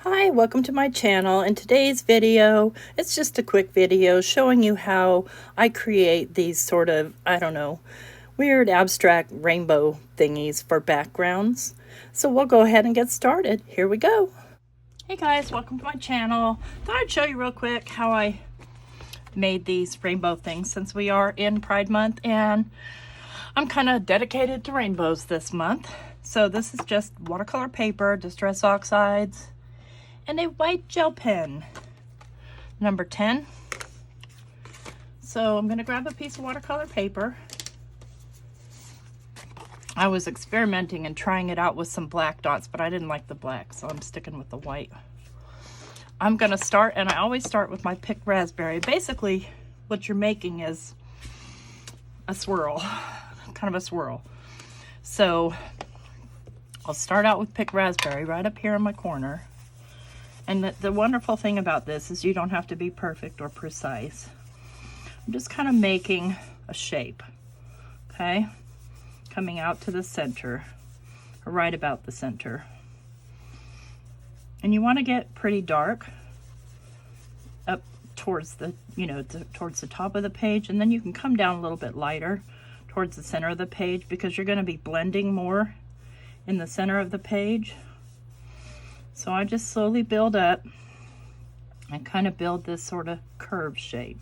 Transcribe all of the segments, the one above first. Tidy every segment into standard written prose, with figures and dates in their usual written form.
Hi, welcome to my channel. In today's video, it's just a quick video showing you how I create these sort of, I don't know, weird abstract rainbow thingies for backgrounds. So we'll go ahead and get started. Here we go. Hey guys, welcome to my channel. Thought I'd show you real quick how I made these rainbow things since we are in Pride Month and I'm kind of dedicated to rainbows this month. So this is just watercolor paper, distress oxides, and a white gel pen, number 10. So I'm gonna grab a piece of watercolor paper. I was experimenting and trying it out with some black dots, but I didn't like the black, so I'm sticking with the white. I'm gonna start, and I always start with my picked raspberry. Basically, what you're making is a swirl, kind of a swirl. So I'll start out with picked raspberry right up here in my corner. And the wonderful thing about this is you don't have to be perfect or precise. I'm just kind of making a shape, okay? Coming out to the center, or right about the center. And you want to get pretty dark up towards the, towards the top of the page, and then you can come down a little bit lighter towards the center of the page because you're going to be blending more in the center of the page. So I just slowly build up and kind of build this sort of curve shape.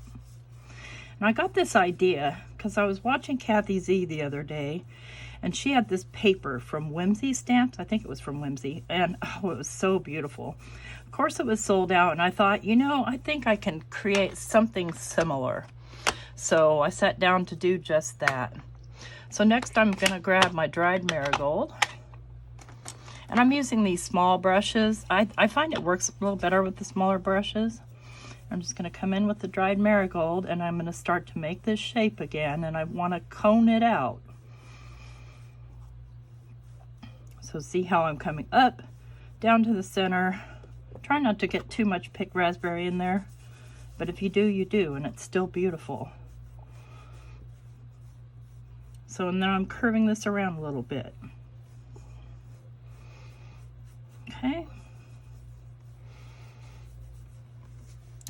And I got this idea because I was watching Kathy Z the other day, and she had this paper from Whimsy Stamps. I think it was from Whimsy, and oh, it was so beautiful. Of course it was sold out, and I thought, I think I can create something similar. So I sat down to do just that. So next I'm gonna grab my dried marigold. And I'm using these small brushes. I find it works a little better with the smaller brushes. I'm just going to come in with the dried marigold, and I'm going to start to make this shape again, and I want to cone it out. So see how I'm coming up, down to the center. Try not to get too much picked raspberry in there, but if you do, you do, and it's still beautiful. So and then I'm curving this around a little bit. Okay.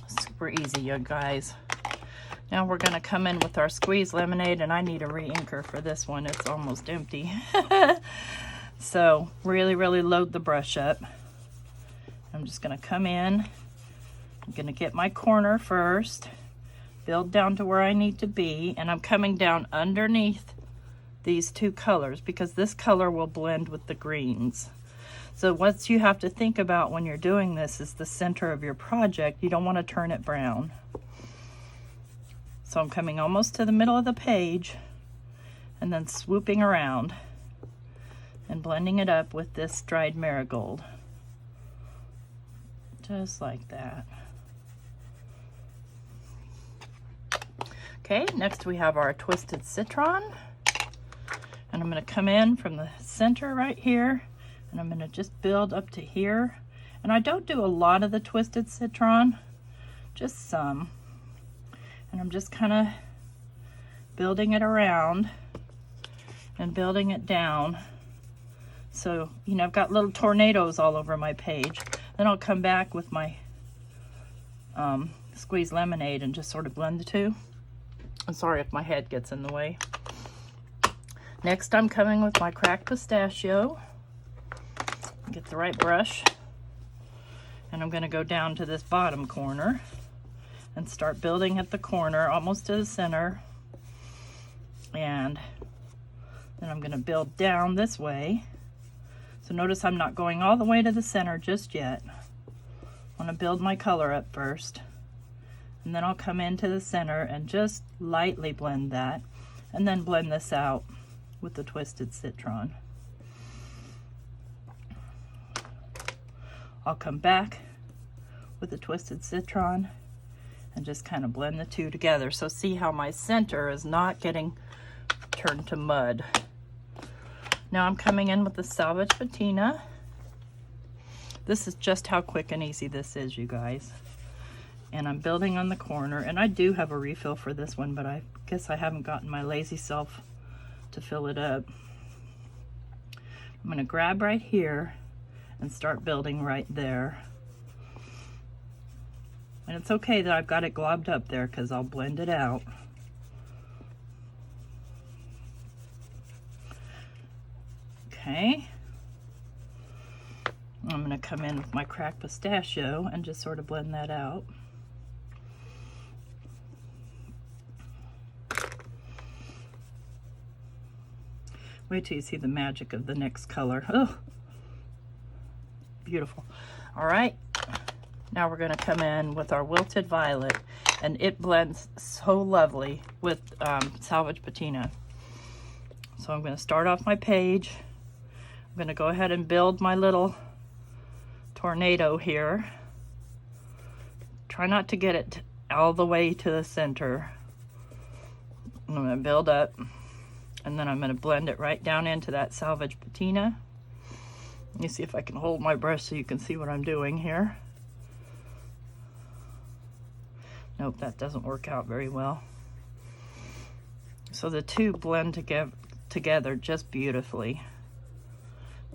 Super easy, you guys. Now we're gonna come in with our squeezed lemonade, and I need a re-inker for this one. It's almost empty. So really load the brush up. I'm just gonna come in. I'm gonna get my corner first, build down to where I need to be, and I'm coming down underneath these two colors because this color will blend with the greens. So what you have to think about when you're doing this is the center of your project. You don't want to turn it brown. So I'm coming almost to the middle of the page and then swooping around and blending it up with this dried marigold. Just like that. Okay, next we have our twisted citron. And I'm going to come in from the center right here. And I'm going to just build up to here. And I don't do a lot of the twisted citron, just some. And I'm just kind of building it around and building it down. So, I've got little tornadoes all over my page. Then I'll come back with my squeezed lemonade and just sort of blend the two. I'm sorry if my head gets in the way. Next, I'm coming with my cracked pistachio. Get the right brush, and I'm going to go down to this bottom corner and start building at the corner almost to the center, and then I'm going to build down this way. So notice I'm not going all the way to the center just yet. I want to build my color up first, and then I'll come into the center and just lightly blend that, and then blend this out with the twisted citron. I'll come back with the twisted citron and just kind of blend the two together. So see how my center is not getting turned to mud. Now I'm coming in with the Salvaged Patina. This is just how quick and easy this is, you guys. And I'm building on the corner, and I do have a refill for this one, but I guess I haven't gotten my lazy self to fill it up. I'm going to grab right here and start building right there. And it's okay that I've got it globbed up there because I'll blend it out. Okay. I'm going to come in with my cracked pistachio and just sort of blend that out. Wait till you see the magic of the next color. Oh, beautiful. All right, now we're going to come in with our Wilted Violet, and it blends so lovely with Salvaged Patina. So I'm going to start off my page. I'm going to go ahead and build my little tornado here. Try not to get it all the way to the center. I'm going to build up, and then I'm going to blend it right down into that Salvaged Patina. Let me see if I can hold my brush so you can see what I'm doing here. Nope, that doesn't work out very well. So the two blend together just beautifully.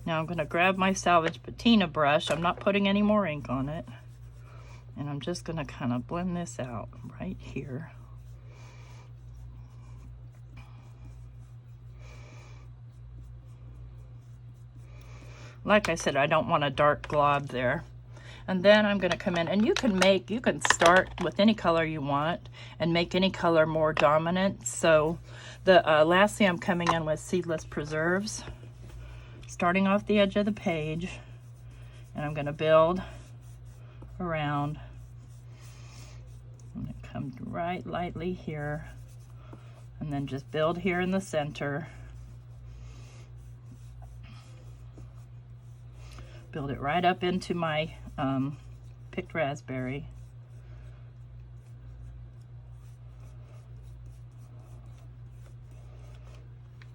Now I'm going to grab my Salvaged Patina brush. I'm not putting any more ink on it. And I'm just going to kind of blend this out right here. Like I said, I don't want a dark glob there. And then I'm going to come in, and you can start with any color you want and make any color more dominant. So the lastly, I'm coming in with Seedless Preserves, starting off the edge of the page, and I'm going to build around. I'm going to come right lightly here, and then just build here in the center. Build it right up into my picked raspberry.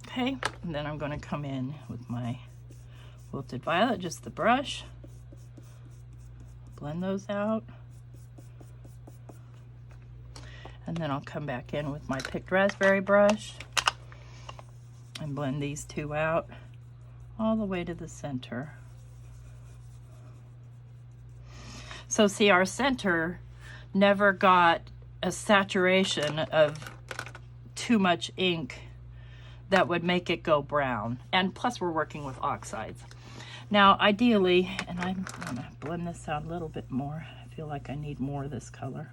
Okay, and then I'm going to come in with my Wilted Violet, just the brush. Blend those out. And then I'll come back in with my picked raspberry brush and blend these two out all the way to the center. So see, our center never got a saturation of too much ink that would make it go brown. And plus we're working with oxides. Now ideally, and I'm gonna blend this out a little bit more. I feel like I need more of this color.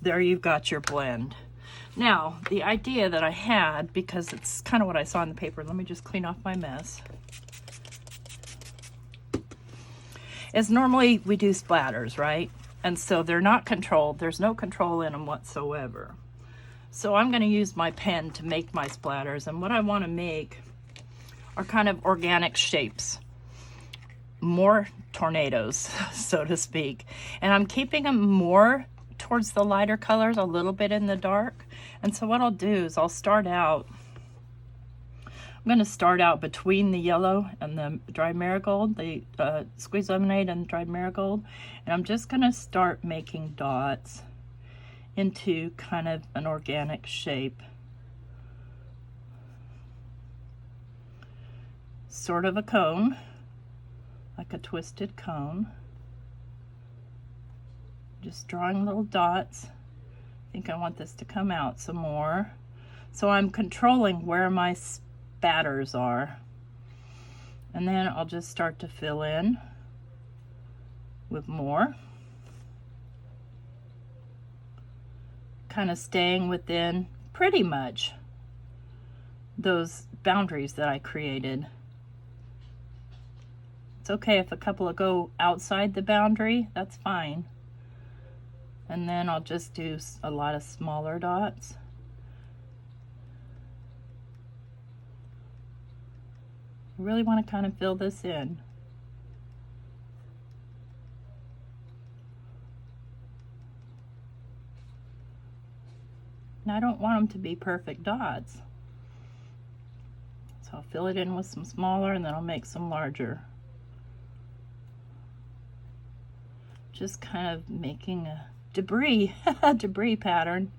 There you've got your blend. Now, the idea that I had, because it's kind of what I saw in the paper, let me just clean off my mess, is normally we do splatters, right? And so they're not controlled. There's no control in them whatsoever. So I'm going to use my pen to make my splatters, and what I want to make are kind of organic shapes. More tornadoes, so to speak. And I'm keeping them more towards the lighter colors, a little bit in the dark. And so what I'll do is I'm going to start out between the yellow and the dried marigold, the squeezed lemonade and dried marigold, and I'm just going to start making dots into kind of an organic shape, sort of a cone, like a twisted cone. Just drawing little dots. I think I want this to come out some more. So I'm controlling where my spatters are. And then I'll just start to fill in with more. Kind of staying within pretty much those boundaries that I created. It's okay if a couple go outside the boundary, that's fine. And then I'll just do a lot of smaller dots. I really want to kind of fill this in. And I don't want them to be perfect dots. So I'll fill it in with some smaller, and then I'll make some larger. Just kind of making a debris pattern.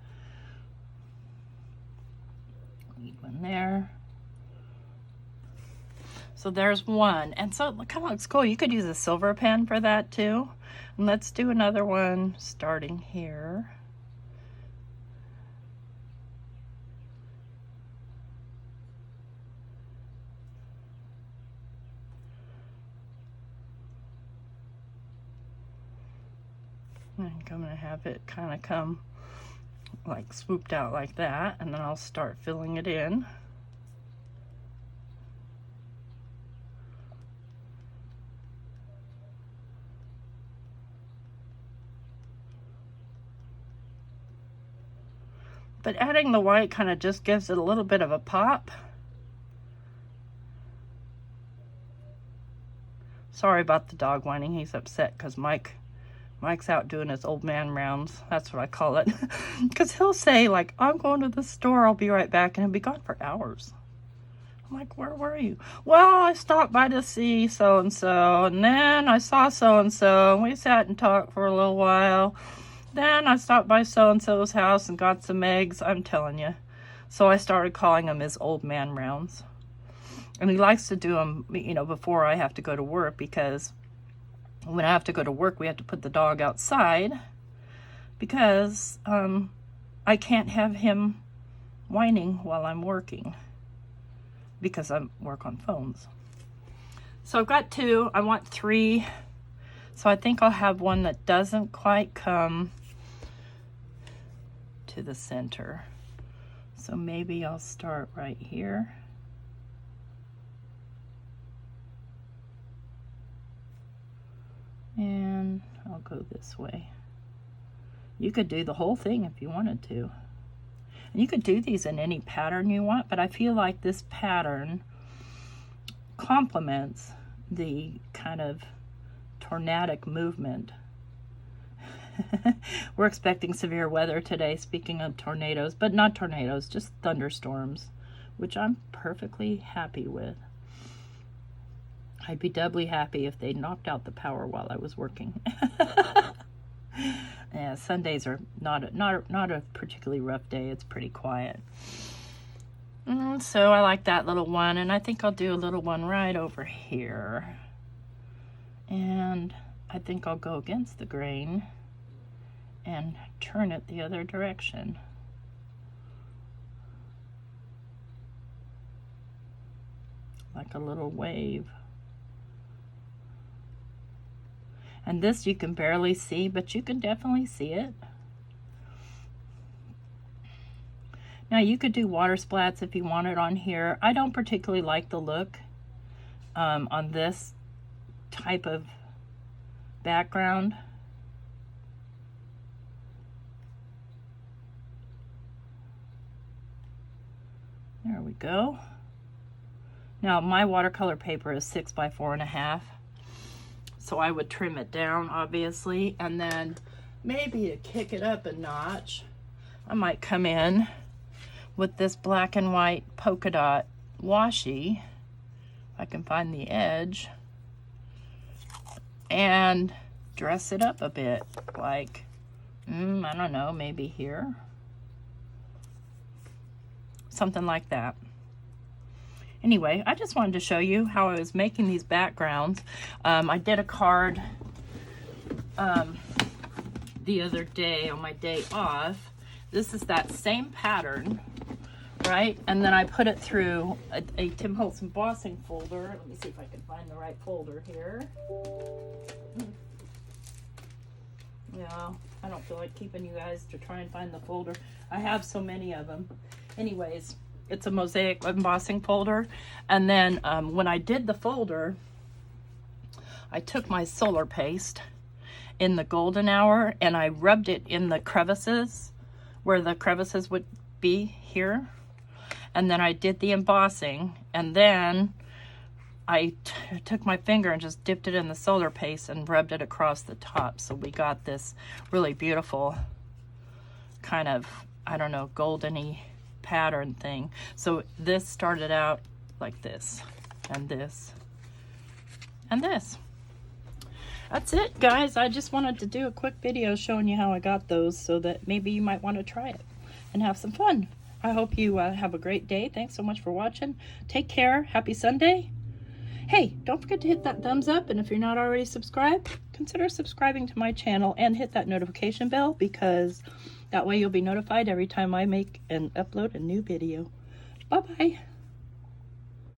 Need one there. So there's one. And so it kind of looks cool. You could use a silver pen for that too. And let's do another one starting here. And I'm going to have it kind of come like swooped out like that, and then I'll start filling it in. But adding the white kind of just gives it a little bit of a pop. Sorry about the dog whining. He's upset because Mike's out doing his old man rounds. That's what I call it. Because he'll say, like, I'm going to the store, I'll be right back, and he'll be gone for hours. I'm like, where were you? Well, I stopped by to see so-and-so, and then I saw so-and-so, and we sat and talked for a little while. Then I stopped by so-and-so's house and got some eggs. I'm telling you. So I started calling him his old man rounds. And he likes to do them, you know, before I have to go to work, because when I have to go to work, we have to put the dog outside because I can't have him whining while I'm working because I work on phones. So I've got 2. I want 3. So I think I'll have one that doesn't quite come to the center. So maybe I'll start right here. And I'll go this way. You could do the whole thing if you wanted to. And you could do these in any pattern you want, but I feel like this pattern complements the kind of tornadic movement. We're expecting severe weather today, speaking of tornadoes, but not tornadoes, just thunderstorms, which I'm perfectly happy with. I'd be doubly happy if they knocked out the power while I was working. Yeah, Sundays are not a particularly rough day. It's pretty quiet. So I like that little one, and I think I'll do a little one right over here. And I think I'll go against the grain and turn it the other direction. Like a little wave. And this you can barely see, but you can definitely see it. Now you could do water splats if you want it on here. I don't particularly like the look on this type of background. There we go. Now my watercolor paper is 6 by 4.5. So I would trim it down, obviously, and then maybe to kick it up a notch, I might come in with this black and white polka dot washi, if I can find the edge, and dress it up a bit, like, I don't know, maybe here. Something like that. Anyway, I just wanted to show you how I was making these backgrounds. I did a card the other day on my day off. This is that same pattern, right? And then I put it through a Tim Holtz embossing folder. Let me see if I can find the right folder here. Yeah, I don't feel like keeping you guys to try and find the folder. I have so many of them. Anyways, it's a mosaic embossing folder. And then when I did the folder, I took my solar paste in the golden hour and I rubbed it in the crevices where the crevices would be here. And then I did the embossing, and then I took my finger and just dipped it in the solar paste and rubbed it across the top. So we got this really beautiful kind of, I don't know, goldeny pattern thing. So this started out like this, and this, and this. That's it, guys. I just wanted to do a quick video showing you how I got those so that maybe you might want to try it and have some fun. I hope you have a great day. Thanks so much for watching. Take care. Happy Sunday. Hey, don't forget to hit that thumbs up, and if you're not already subscribed, consider subscribing to my channel and hit that notification bell, because that way you'll be notified every time I make and upload a new video. Bye-bye.